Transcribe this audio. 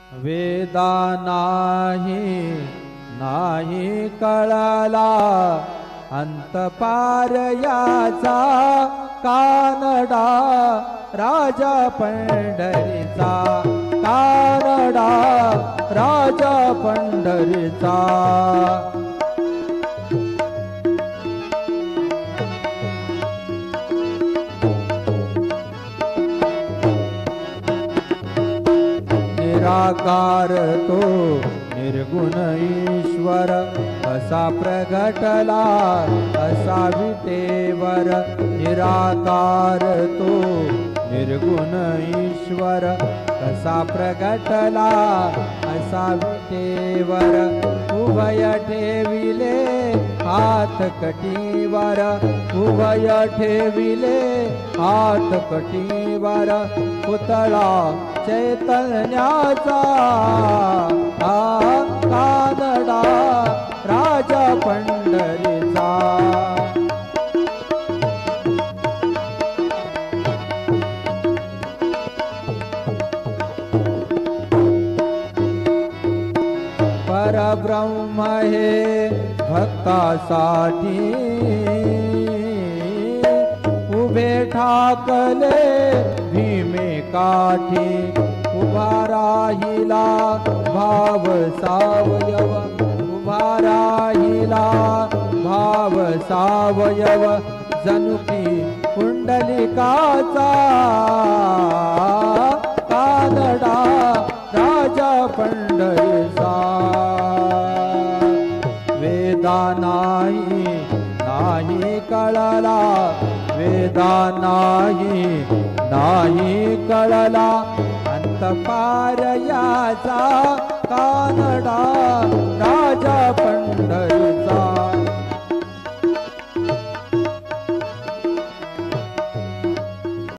वेदा नाही कळला अंत पार याचा कानडा राजा पंढरीचा कानडा राजा पंढरीचा निराकार तो निर्गुण ईश्वर असा प्रगटला असा विटेवर निराकार तो निर्गुण ईश्वर कसा प्रगटला असा विटेवर उभय ठेविले हात कटीवर उभय ठेविले हात कटीवर पुतळा चैतन्याचा कानडा राजा पंढरीचा परब्रह्म हे भक्तासाठी उभे ठाकले भीमे काठी उभा राहिला भाव सावयव उभा राहिला भाव सावयव जनुकी कुंडलिकाचा कानडा राजा पंढरीचा वेदा नाही कळला वेदा नाही कळला अंत पार याचा कानडा राजा पंढरीचा